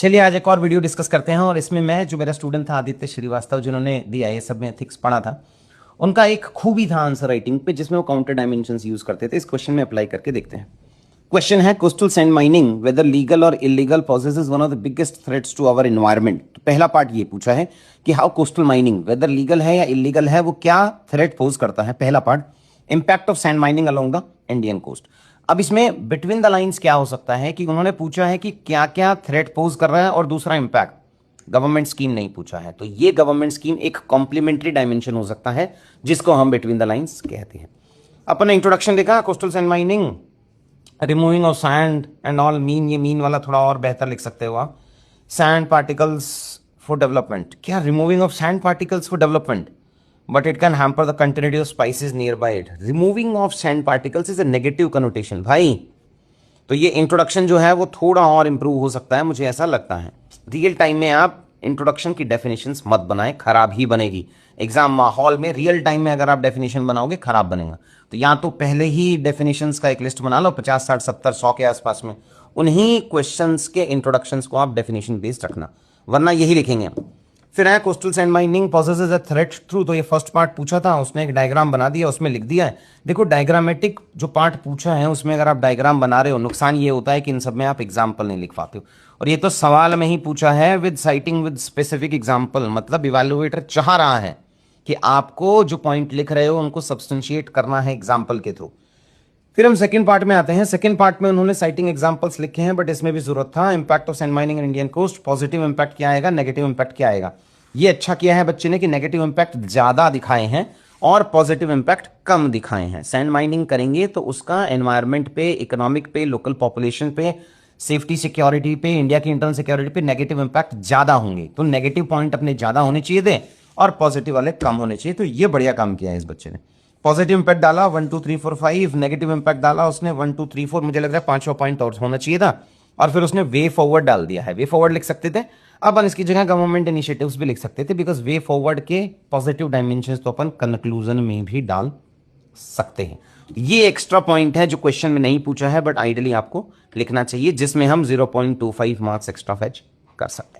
चलिए आज एक और वीडियो डिस्कस करते हैं और इसमें मैं जो मेरा स्टूडेंट था आदित्य श्रीवास्तव जिन्होंने दिया ये सब में एथिक्स पढ़ा था, उनका एक खूबी था आंसर राइटिंग पे जिसमें वो काउंटर डायमेंशंस यूज करते थे। इस क्वेश्चन में अप्लाई करके देखते हैं। क्वेश्चन है coastal sand mining whether legal और illegal possesses one of the biggest threats to our environment. तो पहला पार्ट ये पूछा है कि how coastal mining whether legal है या इलीगल है वो क्या थ्रेट पोज करता है। पहला part impact of sand mining along the Indian coast. अब इसमें बिटवीन द लाइंस क्या हो सकता है कि उन्होंने पूछा है कि क्या क्या थ्रेट पोज कर रहा है और दूसरा इंपैक्ट, गवर्नमेंट स्कीम नहीं पूछा है। तो ये गवर्नमेंट स्कीम एक कॉम्प्लीमेंट्री डायमेंशन हो सकता है जिसको हम बिटवीन द लाइंस कहते हैं। अपन ने इंट्रोडक्शन देखा coastal sand mining, removing of sand and all. Mean, ये मीन वाला थोड़ा और बेहतर लिख सकते हो आप। सैंड पार्टिकल्स फॉर डेवलपमेंट, क्या removing of sand particles for development, but it can hamper the continuity of spices nearby it. Removing of sand particles is a negative connotation भाई। तो ये इंट्रोडक्शन जो है वो थोड़ा और इंप्रूव हो सकता है, मुझे ऐसा लगता है। रियल टाइम में आप इंट्रोडक्शन की डेफिनेशंस मत बनाएं, खराब ही बनेगी। एग्जाम माहौल में रियल टाइम में अगर आप डेफिनेशन बनाओगे खराब बनेगा। तो या तो पहले ही डेफिनेशंस का एक लिस्ट बना लो 50, 60, 70, 100 के आसपास में, उन्हीं क्वेश्चंस के इंट्रोडक्शंस को आप डेफिनेशन बेस्ड रखना, वरना यही लिखेंगे। फिर है coastal sand mining possesses a threat through. तो ये फर्स्ट पार्ट पूछा था, उसने एक डायग्राम बना दिया, उसमें लिख दिया है। देखो डायग्रामेटिक जो पार्ट पूछा है उसमें अगर आप डायग्राम बना रहे हो, नुकसान ये होता है कि इन सब में आप एग्जाम्पल नहीं लिख पाते हो। और ये तो सवाल में ही पूछा है with citing with specific example, मतलब इवैल्यूएटर चाह रहा है कि आपको जो पॉइंट लिख रहे हो उनको सब्सटेंशिएट करना है एग्जाम्पल के थ्रू। फिर हम सेकंड पार्ट में आते हैं। सेकंड पार्ट में उन्होंने साइटिंग एग्जांपल्स लिखे हैं, बट इसमें भी जरूरत था। Impact of sand mining in Indian coast, positive impact क्या आएगा, नेगेटिव इंपैक्ट क्या आएगा। ये अच्छा किया है बच्चे ने कि नेगेटिव इंपैक्ट ज्यादा दिखाए हैं और पॉजिटिव इंपैक्ट कम दिखाए हैं। सैंड माइनिंग करेंगे तो उसका एनवायरमेंट पे, इकोनॉमिक पे, लोकल पॉपुलेशन पे, सेफ्टी सिक्योरिटी पे, इंडिया की इंटरनल सिक्योरिटी पे नेगेटिव इंपैक्ट ज्यादा होंगे। तो नेगेटिव पॉइंट अपने ज्यादा होने चाहिए थे और पॉजिटिव वाले कम होने चाहिए। तो ये बढ़िया काम किया है इस बच्चे ने। पॉजिटिव इंपैक्ट डाला 1 2 3 4 5, नेगेटिव इंपैक्ट डाला उसने 1 2 3 4, मुझे लग रहा है 5वां पॉइंट और होना चाहिए था। और फिर उसने वे फॉरवर्ड डाल दिया है। वे फॉरवर्ड लिख सकते थे, अपन इसकी जगह गवर्नमेंट इनिशिएटिव्स भी लिख सकते थे, बिकॉज वे फॉरवर्ड के पॉजिटिव डायमेंशंस तो अपन कंक्लूजन में भी डाल सकते हैं। ये एक्स्ट्रा पॉइंट है जो क्वेश्चन में नहीं पूछा है, बट आइडियली आपको लिखना चाहिए, जिसमें हम 0.25 मार्क्स एक्स्ट्रा फैच कर सकते हैं।